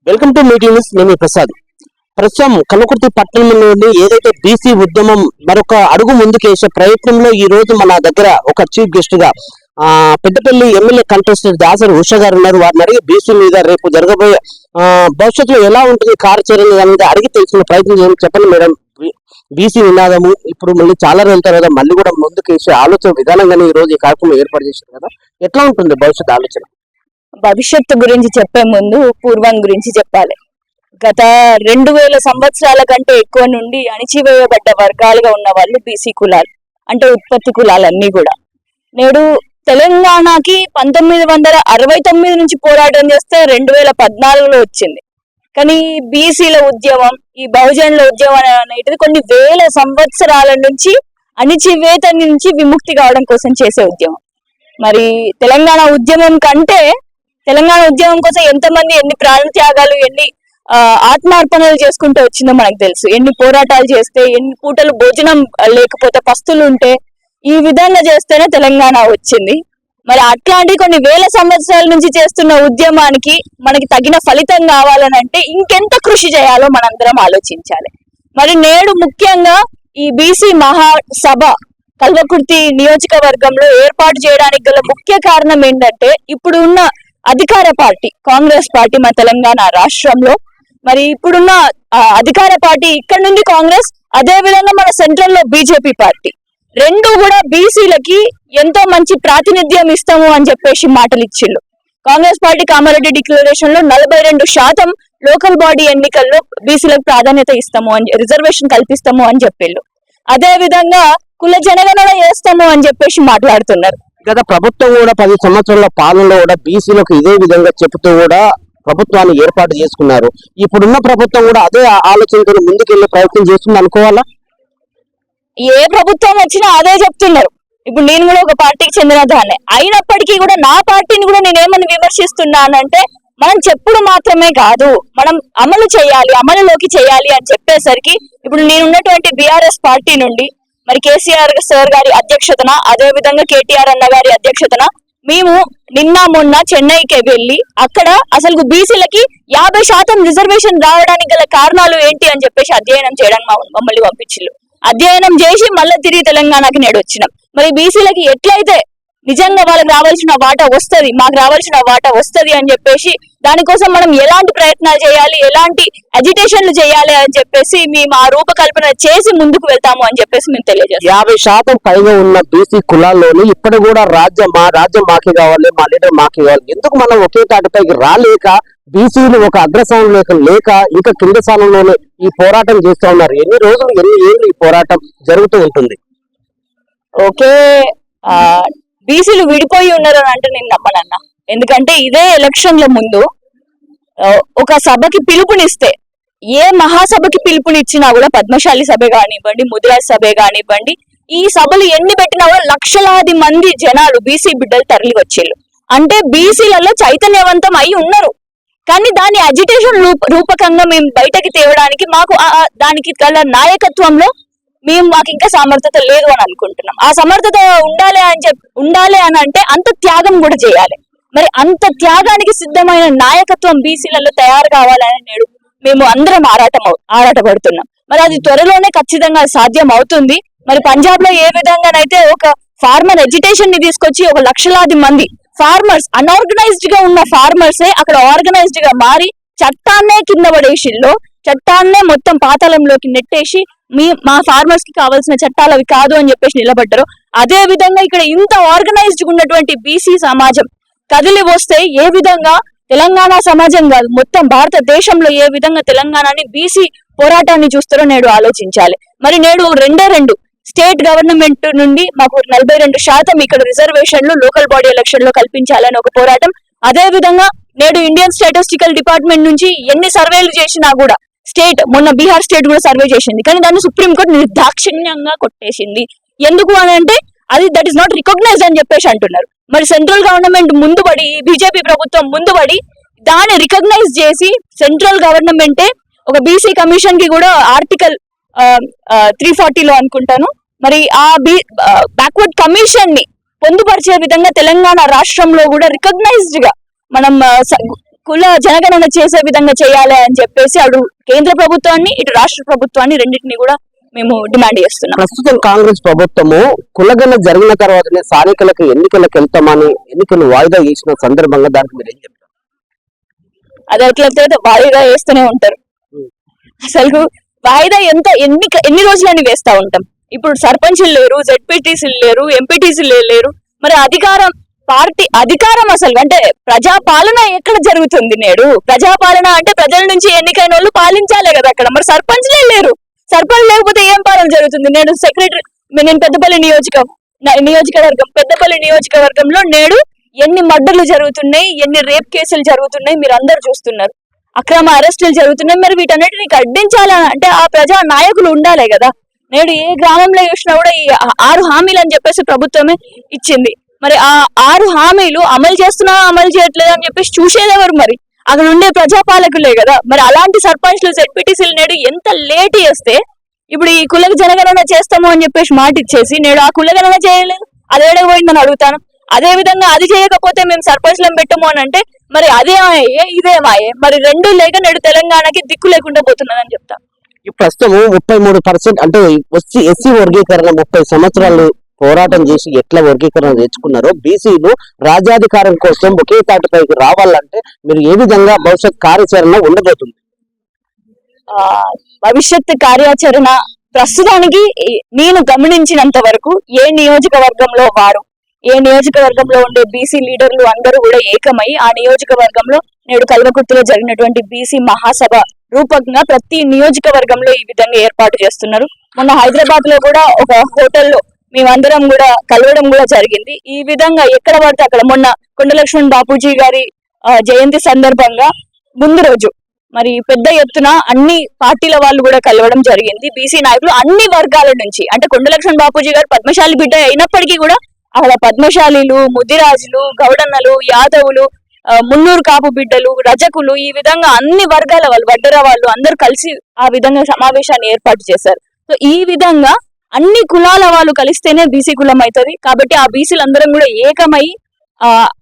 Welcome to meeting news. నేను ప్రసాద్. ప్రస్తుతం కల్వకుర్తి పట్టణంలోని ఏదైతే బీసీ ఉద్యమం మరొక అడుగు ముందుకేసే ప్రయత్నంలో ఈ రోజు మన దగ్గర ఒక చీఫ్ గెస్ట్ గా పెద్దపల్లి ఎమ్మెల్యే కంటెస్టెంట్ దాసరి ఉష గారు ఉన్నారు. వారిని అడిగి బీసీ మీద రేపు జరగబోయే భవిష్యత్తులో ఎలా ఉంటుంది కార్యాచరణ అనేది అడిగి తెలుసుకునే ప్రయత్నం చేయండి. చెప్పండి మేడం, బీసీ నినాదము ఇప్పుడు మళ్ళీ చాలా రోజుల తర్వాత మళ్ళీ కూడా ముందుకేసే ఆలోచన విధానంగానే ఈ రోజు ఈ కార్యక్రమం ఏర్పాటు చేశారు కదా, ఎట్లా ఉంటుంది భవిష్యత్ ఆలోచన? భవిష్యత్తు గురించి చెప్పే ముందు పూర్వం గురించి చెప్పాలి. గత 2000 సంవత్సరాల కంటే ఎక్కువ నుండి అణిచివేయబడ్డ వర్గాలుగా ఉన్న వాళ్ళు బీసీ కులాలు, అంటే ఉత్పత్తి కులాలన్నీ కూడా. నేడు తెలంగాణకి 1969 నుంచి పోరాటం చేస్తే 2014లో వచ్చింది. కానీ బీసీల ఉద్యమం, ఈ బహుజనుల ఉద్యమం అనేది కొన్ని వేల సంవత్సరాల నుంచి అణిచివేత నుంచి విముక్తి కావడం కోసం చేసే ఉద్యమం. మరి తెలంగాణ ఉద్యమం కంటే తెలంగాణ ఉద్యమం కోసం ఎంతమంది ఎన్ని ప్రాణత్యాగాలు, ఎన్ని ఆత్మార్పణలు చేసుకుంటూ వచ్చిందో మనకు తెలుసు. ఎన్ని పోరాటాలు చేస్తే, ఎన్ని పూటలు భోజనం లేకపోతే పస్తులు ఉంటే, ఈ విధంగా చేస్తేనే తెలంగాణ వచ్చింది. మరి అట్లాంటి కొన్ని వేల సంవత్సరాల నుంచి చేస్తున్న ఉద్యమానికి మనకి తగిన ఫలితం కావాలని అంటే ఇంకెంత కృషి చేయాలో మనందరం ఆలోచించాలి. మరి నేడు ముఖ్యంగా ఈ బీసీ మహాసభ కల్వకుర్తి నియోజకవర్గంలో ఏర్పాటు చేయడానికి గల ముఖ్య కారణం ఏంటంటే, ఇప్పుడు ఉన్న అధికార పార్టీ కాంగ్రెస్ పార్టీ మన తెలంగాణ రాష్ట్రంలో, మరి ఇప్పుడున్న అధికార పార్టీ ఇక్కడ నుండి కాంగ్రెస్, అదే విధంగా మన సెంట్రల్ లో బీజేపీ పార్టీ, రెండు కూడా బీసీలకి ఎంతో మంచి ప్రాతినిధ్యం ఇస్తాము అని చెప్పేసి మాటలు ఇచ్చిళ్ళు. కాంగ్రెస్ పార్టీ కామారెడ్డి డిక్లరేషన్ లో 42% లోకల్ బాడీ ఎన్నికల్లో బీసీలకు ప్రాధాన్యత ఇస్తాము అని, రిజర్వేషన్ కల్పిస్తాము అని చెప్పిళ్ళు. అదే విధంగా కుల జనగణన చేస్తాము అని చెప్పేసి మాట్లాడుతున్నారు. గత ప్రభుత్వం కూడా 10 సంవత్సరాల పాలనలో కూడా బీసీలకు ఇదే విధంగా చెబుతూ కూడా ప్రభుత్వాన్ని ఏర్పాటు చేసుకున్నారు. ఇప్పుడున్న ప్రభుత్వం కూడా అదే ఆలోచనతో ముందుకెళ్లే ప్రయత్నం చేస్తుంది అనుకోవాలా? ఏ ప్రభుత్వం వచ్చినా అదే చెప్తున్నారు. ఇప్పుడు నేను కూడా ఒక పార్టీకి చెందిన దాన్నే అయినప్పటికీ కూడా నా పార్టీని కూడా నేనేమని విమర్శిస్తున్నానంటే, మనం చెప్పుడు మాత్రమే కాదు, మనం అమలు చేయాలి, అమలులోకి చేయాలి అని చెప్పేసరికి ఇప్పుడు నేనున్నటువంటి బీఆర్ఎస్ పార్టీ నుండి మరి కేసీఆర్ సార్ గారి అధ్యక్షతన, అదే విధంగా కేటీఆర్ అన్న గారి అధ్యక్షతన మేము నిన్న మొన్న చెన్నైకి వెళ్ళి అక్కడ అసలు బీసీలకి 50% రిజర్వేషన్ రావడానికి గల కారణాలు ఏంటి అని చెప్పేసి అధ్యయనం చేయడానికి మమ్మల్ని పంపించిళ్ళు. అధ్యయనం చేసి మళ్ళీ తిరిగి తెలంగాణకి నేడు వచ్చినాం. మరి బీసీలకి ఎట్లయితే నిజంగా వాళ్ళకి రావాల్సిన వాటా వస్తుంది, మాకు రావాల్సిన వాటా వస్తుంది అని చెప్పేసి దానికోసం మనం ఎలాంటి ప్రయత్నాలు చేయాలి, ఎలాంటి అజిటేషన్లు చేయాలి అని చెప్పేసి మేము ఆ రూపకల్పన చేసి ముందుకు వెళ్తాము అని చెప్పేసి మేము తెలియజేస్తాం. 50% పైగా ఉన్న బీసీ కులాల్లోని ఇప్పుడు కూడా రాజ్యం మాకే కావాలి, మా లీడర్ మాకే కావాలి, ఎందుకు మనం ఒకే తాటిపైకి రాలేక బీసీలు ఒక అగ్రస్థానం లేక ఇంకా కింద స్థానంలోనే ఈ పోరాటం చేస్తూ ఉన్నారు? ఎన్ని రోజులు, ఎన్ని ఏళ్ళు ఈ పోరాటం జరుగుతూ ఉంటుంది? ఓకే, బీసీలు విడిపోయి ఉన్నారు అని అంటే నేను నమ్మనన్నా. ఎందుకంటే ఇదే ఎలక్షన్ల ముందు ఒక సభకి పిలుపునిస్తే, ఏ మహాసభకి పిలుపునిచ్చినా కూడా పద్మశాలి సభ కానివ్వండి, ముదిరాజ్ సభ కానివ్వండి, ఈ సభలు ఎన్ని పెట్టినా కూడా లక్షలాది మంది జనాలు బీసీ బిడ్డలు తరలి వచ్చేళ్ళు. అంటే బీసీలలో చైతన్యవంతం అయి ఉన్నారు. కానీ దాని అజిటేషన్ రూపకంగా మేము బయటకి తేవడానికి మాకు దానికి గల నాయకత్వంలో మాకు ఇంకా సమర్థత లేదు అని అనుకుంటున్నాం. ఆ సమర్థత ఉండాలి అని అంటే అంత త్యాగం కూడా చేయాలి. మరి అంత త్యాగానికి సిద్ధమైన నాయకత్వం బీసీలలో తయారు కావాలని నేడు మేము అందరం ఆరాటపడుతున్నాం. మరి అది త్వరలోనే ఖచ్చితంగా సాధ్యం అవుతుంది. మరి పంజాబ్ లో ఏ విధంగానైతే ఒక ఫార్మర్ ఎడ్యుకేషన్ ని తీసుకొచ్చి ఒక లక్షలాది మంది ఫార్మర్స్, అన్ఆర్గనైజ్డ్ గా ఉన్న ఫార్మర్సే అక్కడ ఆర్గనైజ్డ్ గా మారి చట్టాన్నే కింద పడేసిల్లో, చట్టాన్నే మొత్తం పాతాళంలోకి నెట్టేసి మా ఫార్మర్స్ కి కావాల్సిన చట్టాలు అవి కాదు అని చెప్పేసి నిలబడ్డారు. అదే విధంగా ఇక్కడ ఇంత ఆర్గనైజ్డ్ ఉన్నటువంటి బీసీ సమాజం కదిలి వస్తే ఏ విధంగా తెలంగాణ సమాజం కాదు మొత్తం భారతదేశంలో ఏ విధంగా తెలంగాణని బీసీ పోరాటాన్ని చూస్తారో నేడు ఆలోచించాలి. మరి నేడు రెండు స్టేట్ గవర్నమెంట్ నుండి మాకు 42% ఇక్కడ రిజర్వేషన్లు లోకల్ బాడీ ఎలక్షన్ లో కల్పించాలని ఒక పోరాటం. అదే విధంగా నేడు ఇండియన్ స్టాటిస్టికల్ డిపార్ట్మెంట్ నుంచి ఎన్ని సర్వేలు చేసినా కూడా, స్టేట్ మొన్న బీహార్ స్టేట్ కూడా సర్వే చేసింది, కానీ దాన్ని సుప్రీంకోర్టు నిర్దాక్షిణ్యంగా కొట్టేసింది. ఎందుకు అని అంటే అది దట్ ఈస్ నాట్ రికగ్నైజ్డ్ అని చెప్పేసి అంటున్నారు. మరి సెంట్రల్ గవర్నమెంట్ ముందుపడి, బీజేపీ ప్రభుత్వం ముందుపడి దాన్ని రికగ్నైజ్ చేసి సెంట్రల్ గవర్నమెంటే ఒక బీసీ కమిషన్ కి కూడా ఆర్టికల్ 340లో అనుకుంటాను, మరి ఆ బ్యాక్వర్డ్ కమిషన్ ని పొందుపరిచే విధంగా తెలంగాణ రాష్ట్రంలో కూడా రికగ్నైజ్డ్ గా మనం కుల జనగణన చేసే విధంగా చేయాలి అని చెప్పేసి అటు కేంద్ర ప్రభుత్వాన్ని ఇటు రాష్ట్ర ప్రభుత్వాన్ని రెండింటిని కూడా మేము డిమాండ్ చేస్తున్నాం. ప్రస్తుతం కాంగ్రెస్ ప్రభుత్వము కులగణ జరిగిన తర్వాతనే స్థానికులకు ఎన్నికలకు వెళ్తామని ఎన్నికలు వాయిదా చేసిన సందర్భంగా దానికి మీరు ఏం చెప్తారు? అది ఎట్లయితే వాయిదా వేస్తూనే ఉంటారు. అసలు వాయిదా ఎన్ని రోజులని వేస్తా ఉంటాం. ఇప్పుడు సర్పంచ్లు లేరు, జెడ్పీటీసీలు లేరు, ఎంపీటీసీలు లేరు. మరి అధికారం అసలు అంటే ప్రజాపాలన ఎక్కడ జరుగుతుంది? నేడు ప్రజాపాలన అంటే ప్రజల నుంచి ఎన్నికైన వాళ్ళు పాలించాలే కదా అక్కడ. మరి సర్పంచ్లే లేరు. సర్పంచ్ లేకపోతే ఏం పాలన జరుగుతుంది? నేను పెద్దపల్లి నియోజకవర్గం పెద్దపల్లి నియోజకవర్గంలో నేడు ఎన్ని మర్డర్లు జరుగుతున్నాయి, ఎన్ని రేప్ కేసులు జరుగుతున్నాయి మీరు అందరు చూస్తున్నారు. అక్రమ అరెస్టులు జరుగుతున్నాయి. మరి వీటన్నిటిని ఖండించాలా అంటే ఆ ప్రజా నాయకులు ఉండాలే కదా. నేడు ఏ గ్రామంలో చూసినా కూడా ఈ 6 హామీలు అని చెప్పేసి ప్రభుత్వమే ఇచ్చింది. మరి ఆ 6 హామీలు అమలు చేస్తున్నా అమలు చేయట్లేదు అని చెప్పేసి చూసేదెవరు? మరి అక్కడ ఉండే ప్రజాపాలకులే కదా. మరి అలాంటి సర్పంచ్లు జెడ్పీటీసీలు నేడు ఎంత లేట్ చేస్తే ఇప్పుడు ఈ కుల జనగణన చేస్తాము అని చెప్పేసి మాట ఇచ్చేసి నేడు ఆ కులగణన చేయలేదు. అదేడకు పోయిందని అడుగుతాను. అదే విధంగా అది చేయకపోతే మేము సర్పంచ్లను పెట్టము అని అంటే మరి అదేమాయే ఇదేమాయే. మరి రెండు లేక నేడు తెలంగాణకి దిక్కు లేకుండా పోతున్నదని చెప్తా. ప్రస్తుతం 33% అంటే ఎస్సీ వర్గీకరణ 30 సంవత్సరాలు పోరాటం చేసి ఎట్లా వర్గీకరణ తెచ్చుకున్నారో బీసీలు రాజ్యాధికారం కోసం ఒకే తాటిపైకి రావాలంటే మీరు ఏ విధంగా భవిష్యత్ కార్యాచరణ ఉండబోతుంది? భవిష్యత్ కార్యాచరణ ప్రస్తుతానికి నేను గమనించినంత వరకు ఏ నియోజకవర్గంలో ఉండే బీసీ లీడర్లు అందరూ కూడా ఏకమై ఆ నియోజకవర్గంలో నేడు కల్వకుర్తిలో జరిగినటువంటి బీసీ మహాసభ రూపకంగా ప్రతి నియోజకవర్గంలో ఈ విధంగా ఏర్పాటు చేస్తున్నారు. మొన్న హైదరాబాద్ లో కూడా ఒక హోటల్లో మేమందరం కూడా కలవడం కూడా జరిగింది. ఈ విధంగా ఎక్కడ పడితే అక్కడ మొన్న కొండలక్ష్మణ్ బాపూజీ గారి జయంతి సందర్భంగా ముందు రోజు మరి పెద్ద ఎత్తున అన్ని పార్టీల వాళ్ళు కూడా కలవడం జరిగింది. బీసీ నాయకులు అన్ని వర్గాల నుంచి, అంటే కొండలక్ష్మణ్ బాపూజీ గారు పద్మశాలి బిడ్డ అయినప్పటికీ కూడా అక్కడ పద్మశాలీలు, ముదిరాజులు, గౌడన్నలు, యాదవులు, మున్నూరు కాపు బిడ్డలు, రజకులు, ఈ విధంగా అన్ని వర్గాల వాళ్ళు, వడ్డర వాళ్ళు అందరూ కలిసి ఆ విధంగా సమావేశాన్ని ఏర్పాటు చేశారు. సో ఈ విధంగా అన్ని కులాల వాళ్ళు కలిస్తేనే బీసీ కులం అవుతుంది. కాబట్టి ఆ బీసీలు అందరం కూడా ఏకమై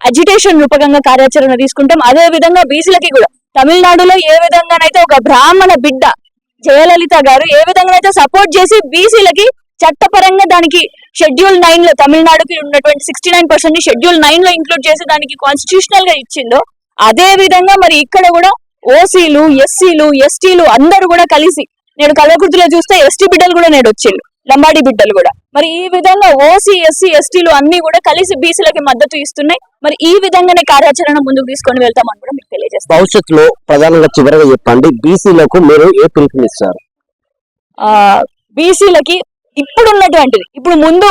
అజిటేషన్ రూపకంగా కార్యాచరణ తీసుకుంటాం. అదే విధంగా బీసీలకి కూడా తమిళనాడులో ఏ విధంగానైతే ఒక బ్రాహ్మణ బిడ్డ జయలలిత గారు ఏ విధంగానైతే సపోర్ట్ చేసి బీసీలకి చట్టపరంగా దానికి షెడ్యూల్ 9 లో తమిళనాడుకి ఉన్నటువంటి 69% ని షెడ్యూల్ 9 లో ఇంక్లూడ్ చేసి దానికి కాన్స్టిట్యూషనల్ గా ఇచ్చిందో అదే విధంగా మరి ఇక్కడ కూడా ఓసీలు, ఎస్సీలు, ఎస్టీలు అందరూ కూడా కలిసి నేడు కల్వకుర్తిలో చూస్తే ఎస్టీ బిడ్డలు కూడా నేడు వచ్చిండు, లంబాడి బిడ్డలు కూడా. మరి ఈ విధంగా ఓసీ, ఎస్సీ, ఎస్టీలు అన్ని కూడా కలిసి బీసీలకి మద్దతు ఇస్తున్నాయి. మరి ఈ విధంగానే కార్యాచరణ ముందుకు తీసుకొని వెళ్తామని కూడా మీకు తెలియజేస్తాం. భవిష్యత్తులో ప్రధానంగా చివరిగా చెప్పండి, బీసీలకు మీరు ఏ పిలుపునిస్తారు? బీసీలకి ఇప్పుడు ఉన్నటువంటిది ఇప్పుడు ముందు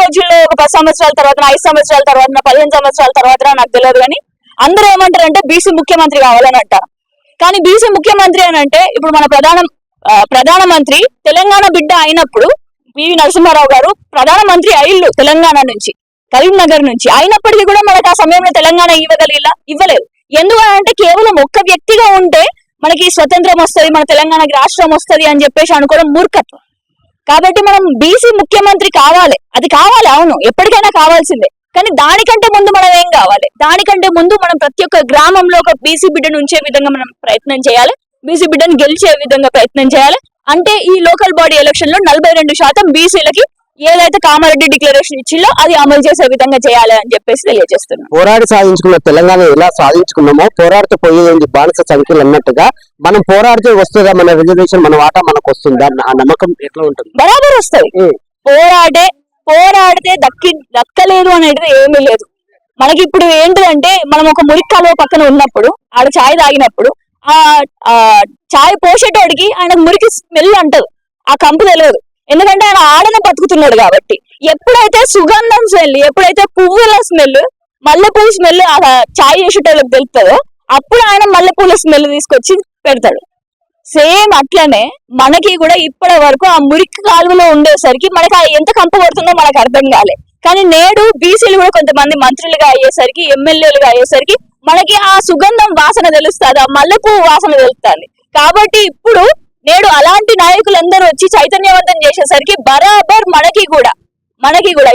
రోజుల్లో ఒక 10 సంవత్సరాల తర్వాత, 5 సంవత్సరాల తర్వాత, 15 సంవత్సరాల తర్వాత నాకు తెలియదు, కానీ అందరూ ఏమంటారంటే బీసీ ముఖ్యమంత్రి కావాలని అంటారు. కానీ బీసీ ముఖ్యమంత్రి అని అంటే ఇప్పుడు మన ప్రధానమంత్రి తెలంగాణ బిడ్డ అయినప్పుడు పివి నరసింహారావు గారు ప్రధానమంత్రి అయ్యిళ్ళు తెలంగాణ నుంచి, కరీంనగర్ నుంచి. అయినప్పటికీ కూడా మనకు ఆ సమయంలో తెలంగాణ ఇవ్వలేదు. ఎందుకంటే కేవలం ఒక్క వ్యక్తిగా ఉంటే మనకి స్వతంత్రం వస్తుంది, మన తెలంగాణకి రాష్ట్రం వస్తుంది అని చెప్పేసి అనుకోవడం మూర్ఖత్వం. కాబట్టి మనం బీసీ ముఖ్యమంత్రి కావాలి, అది కావాలి, అవును, ఎప్పటికైనా కావాల్సిందే. కానీ దానికంటే ముందు మనం ఏం కావాలి? దానికంటే ముందు మనం ప్రతి ఒక్క గ్రామంలో ఒక బీసీ బిడ్డను ఉంచే విధంగా మనం ప్రయత్నం చేయాలి, బీసీ బిడ్డను గెలిచే విధంగా ప్రయత్నం చేయాలి. అంటే ఈ లోకల్ బాడీ ఎలక్షన్ లో 42% బీసీలకి ఏదైతే కామారెడ్డి డిక్లరేషన్ ఇచ్చిందో అది అమలు చేసే విధంగా చేయాలి అని చెప్పేసి తెలియజేస్తున్నాం. పోరాడి సాధించుకున్న తెలంగాణ ఎలా సాధించుకున్నామో పోరాడితే పోయేది బానిస సంఖ్యలు అన్నట్టుగా మనం పోరాడితే వస్తుందా మన రిజర్వేషన్, మన వాటా మనకు వస్తుందా? ఆ నమ్మకం ఎట్లా ఉంటుంది? బరాబర్ వస్తుంది. పోరాడితే దక్కలేదు అనేది ఏమీ లేదు. మనకి ఇప్పుడు ఏంటిదంటే మనం ఒక మురికి కాలువ పక్కన ఉన్నప్పుడు ఆడ ఛాయ్ తాగినప్పుడు ఆ ఛాయ్ పోసేటోడికి ఆయన మురికి స్మెల్ అంటది, ఆ కంపు తెలియదు. ఎందుకంటే ఆయన ఆడనే బతుకుతున్నాడు కాబట్టి. ఎప్పుడైతే సుగంధం స్మెల్, ఎప్పుడైతే పువ్వుల స్మెల్, మల్లెపూల స్మెల్ ఆ ఛాయ్ చేసేటోళ్ళకి తెలుస్తుందో అప్పుడు ఆయన మల్లెపూల స్మెల్ తీసుకొచ్చి పెడతాడు. సేమ్ అట్లనే మనకి కూడా ఇప్పటి వరకు ఆ మురికి కాలువలో ఉండేసరికి మనకి ఎంత కంప పడుతుందో మనకు అర్థం కాలే. కానీ నేడు బీసీలు కూడా కొంతమంది మంత్రులుగా అయ్యేసరికి, ఎమ్మెల్యేలుగా అయ్యేసరికి మనకి ఆ సుగంధం వాసన తెలుస్తుంది, ఆ మల్లెపూ వాసన తెలుస్తుంది. కాబట్టి ఇప్పుడు నేడు అలాంటి నాయకులందరూ వచ్చి చైతన్యవంతం చేసేసరికి బరాబర్ మనకి కూడా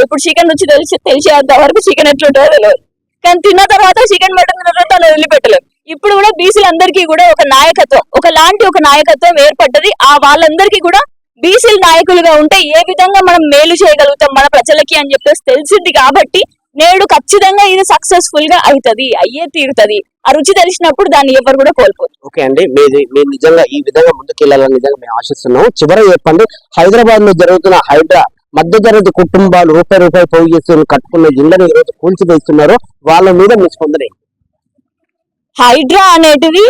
ఇప్పుడు చికెన్ రుచి తెలిసేంత వరకు చికెన్ ఎట్లుంటుందో తెలియదు, కానీ తిన్న తర్వాత చికెన్ మటన్ తిన్న తర్వాత వదిలిపెట్టలేదు. ఇప్పుడు కూడా బీసీలందరికీ కూడా ఒక నాయకత్వం ఒక నాయకత్వం ఏర్పడ్డది. ఆ వాళ్ళందరికీ కూడా బీసీలు నాయకులుగా ఉంటే ఏ విధంగా మనం మేలు చేయగలుగుతాం మన ప్రజలకి అని చెప్పేసి తెలిసింది కాబట్టి నేడు ఖచ్చితంగా ఇది సక్సెస్ఫుల్ గా అవుతుంది, అయ్యే తీరుతుంది. ఆ రుచి తెలిసినప్పుడు దాన్ని ఎవరు కూడా కోల్పోరు. ఓకే అండి, మీరు నిజంగా ఈ విధంగా ముందుకు వెళ్ళాలని నిజంగా మేము ఆశిస్తున్నాం. చివరగా చెప్పండి, హైదరాబాద్ లో జరుగుతున్న హైడ్రా మధ్యతరగతి కుటుంబాలు రూపాయి పోగు చేసి కట్టుకున్న ఇళ్లను ఈరోజు కూల్చివేస్తున్నారు, వాళ్ళ మీద మీ స్పందన ఏంటి? హైడ్రా అనేటిది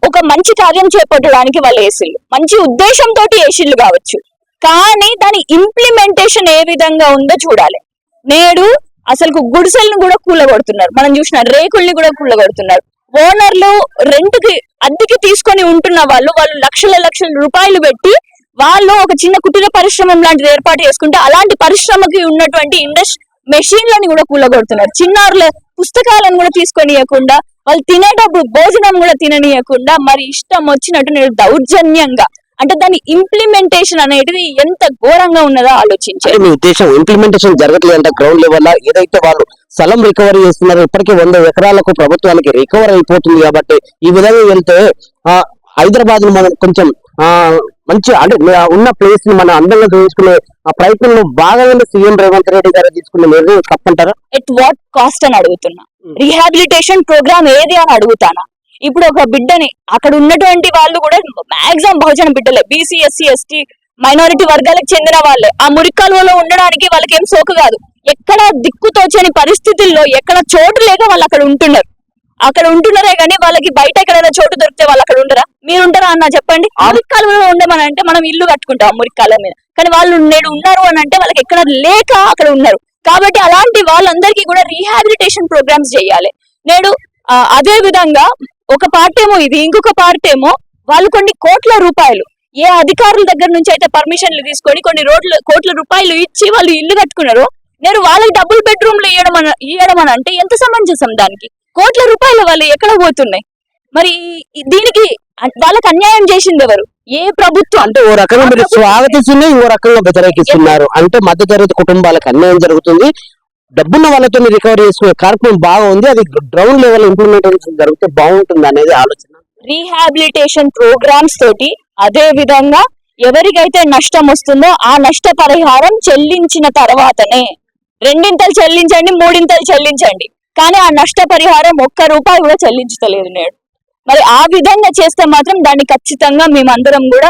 ఒక మంచి కార్యం చేపట్టడానికి వాళ్ళు ఏసీలు, మంచి ఉద్దేశంతో ఏసీలు కావచ్చు, కానీ దాని ఇంప్లిమెంటేషన్ ఏ విధంగా ఉందో చూడాలి. నేడు అసలు గుడిసెలను కూడా కూలగొడుతున్నారు, మనం చూసిన రేకుల్ని కూడా కూలగొడుతున్నారు. ఓనర్లు రెంట్కి అద్దెకి తీసుకొని ఉంటున్న వాళ్ళు లక్షల రూపాయలు పెట్టి వాళ్ళు ఒక చిన్న కుటీర పరిశ్రమ లాంటిది ఏర్పాటు చేసుకుంటే అలాంటి పరిశ్రమకి ఉన్నటువంటి మెషిన్లని కూడా కూలగొడుతున్నారు. చిన్నారుల పుస్తకాలను కూడా తీసుకొని ఇవ్వకుండా, వాళ్ళు తినేటప్పుడు భోజనం కూడా తిననీయకుండా మరి ఇష్టం వచ్చినట్టు నేను దౌర్జన్యంగా, అంటే దాని ఇంప్లిమెంటేషన్ అనేది ఎంత ఘోరంగా ఉన్నదో ఆలోచించారు. మీ ఉద్దేశం ఇంప్లిమెంటేషన్ జరగట్లేదు అంటే గ్రౌండ్ లెవెల్ లో ఏదైతే వాళ్ళు స్థలం రికవరీ చేస్తున్నారో ఇప్పటికే 100 ఎకరాలకు ప్రభుత్వానికి రికవర్ అయిపోతుంది. కాబట్టి ఈ విధంగా వెళ్తే హైదరాబాద్ ను మనం కొంచెం మంచి అంటే ఉన్న ప్లేస్ ని మనం అందంగా చూసుకునే ఆ ప్రయత్నంలో భాగంగా సీఎం రేవంత్ రెడ్డి గారు తీసుకున్న నిర్ణయం తప్పంటారా? ఎట్ వాట్ కాస్ట్ అని అడుగుతున్నా, రీహాబిలిటేషన్ ప్రోగ్రామ్ ఏది అని అడుగుతానా. ఇప్పుడు ఒక బిడ్డని అక్కడ ఉన్నటువంటి వాళ్ళు కూడా మాక్సిమం బహుజన బిడ్డలే, బీసీ ఎస్సీ ఎస్టీ మైనారిటీ వర్గాలకు చెందిన వాళ్ళే. ఆ మురికాలువలో ఉండడానికి వాళ్ళకి ఏం సోకు కాదు. ఎక్కడ దిక్కుతోచని పరిస్థితుల్లో ఎక్కడ చోటు లేక వాళ్ళు అక్కడ ఉంటున్నారే కానీ వాళ్ళకి బయట ఎక్కడైనా చోటు దొరికితే వాళ్ళు అక్కడ ఉండరా? మీరు ఉంటారా అన్న చెప్పండి. మురికాలువలో ఉండమని అంటే మనం ఇల్లు కట్టుకుంటాం మురికాల మీద, కానీ వాళ్ళు నేడు ఉన్నారు అని అంటే వాళ్ళకి ఎక్కడ లేక అక్కడ ఉన్నారు. కాబట్టి అలాంటి వాళ్ళందరికీ కూడా రీహాబిలిటేషన్ ప్రోగ్రామ్స్ చేయాలి. నేడు అదే విధంగా ఒక పార్ట్ ఏమో ఇది, ఇంకొక పార్ట్ ఏమో వాళ్ళు కొన్ని కోట్ల రూపాయలు ఏ అధికారుల దగ్గర నుంచి అయితే పర్మిషన్లు తీసుకొని కొన్ని కోట్ల రూపాయలు ఇచ్చి వాళ్ళు ఇల్లు కట్టుకున్నారు. నేను వాళ్ళకి డబుల్ బెడ్రూమ్లు ఇవ్వడం అని అంటే ఎంత సమంజసం? దానికి కోట్ల రూపాయలు వాళ్ళు ఎక్కడ పోతున్నాయి? మరి దీనికి వాళ్ళకి అన్యాయం చేసింది ఎవరు? ఏ ప్రభుత్వం? అంటే ఓ రకంగా మీరు స్వాగతిస్తుంది, ఓ రకంగా వ్యతిరేకిస్తున్నారు. అంటే మధ్యతరగతి కుటుంబాలకు అన్యాయం జరుగుతుంది, డబ్బున్న వాళ్ళతో రికవరీ చేసుకునే కార్యక్రమం బాగా ఉంది, అది గ్రౌండ్ లెవెల్ ఇంప్లిమెంటేషన్ జరిగితే బాగుంటుంది అనేది ఆలోచన. రీహాబిలిటేషన్ ప్రోగ్రామ్స్ తోటి అదే విధంగా ఎవరికైతే నష్టం వస్తుందో ఆ నష్ట పరిహారం చెల్లించిన తర్వాతనే, 2 చెల్లించండి 3 చెల్లించండి, కానీ ఆ నష్ట పరిహారం ₹1 కూడా చెల్లించలేదు నేడు. మరి ఆ విధంగా చేస్తే మాత్రం దాన్ని ఖచ్చితంగా మేమందరం కూడా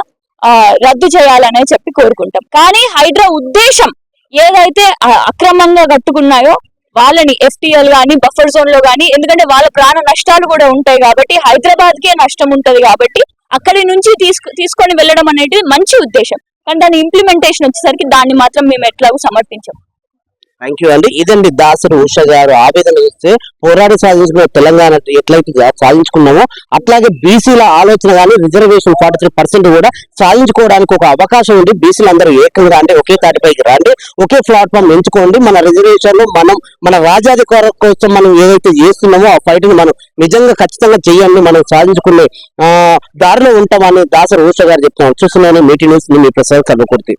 రద్దు చేయాలనే చెప్పి కోరుకుంటాం. కానీ హైడ్రా ఉద్దేశం ఏదైతే అక్రమంగా కట్టుకున్నాయో వాళ్ళని FTL గానీ బఫర్ జోన్ లో గానీ, ఎందుకంటే వాళ్ళ ప్రాణ నష్టాలు కూడా ఉంటాయి కాబట్టి హైదరాబాద్ కే నష్టం ఉంటది కాబట్టి అక్కడి నుంచి తీసుకొని వెళ్ళడం అనేది మంచి ఉద్దేశం. కానీ దాని ఇంప్లిమెంటేషన్ వచ్చేసరికి దాన్ని మాత్రం మేము ఎట్లాగూ సమర్థించాం. థ్యాంక్ యూ అండి. ఇదండి దాసరి ఉష గారు ఆవేదన చేస్తే పోరాడి సాధించుకున్న తెలంగాణ ఎట్లయితే సాధించుకున్నామో అట్లాగే బీసీల ఆలోచన కానీ రిజర్వేషన్ 43% కూడా సాధించుకోవడానికి ఒక అవకాశం ఉంది. బీసీలు అందరూ ఏకంగా అంటే ఒకే తాటిపైకి రండి, ఒకే ప్లాట్ఫామ్ ఎంచుకోండి. మన రిజర్వేషన్లు మన రాజ్యాధికారం కోసం మనం ఏదైతే చేస్తున్నామో ఆ ఫైట్ ని మనం నిజంగా ఖచ్చితంగా చేయండి, మనం సాధించుకునే దారిలో ఉంటామని దాసరి ఉష గారు చెప్తున్నాం. చూస్తున్నాను మీటింగ్ న్యూస్, మీ ప్రసాద్ కర్మకుర్తి.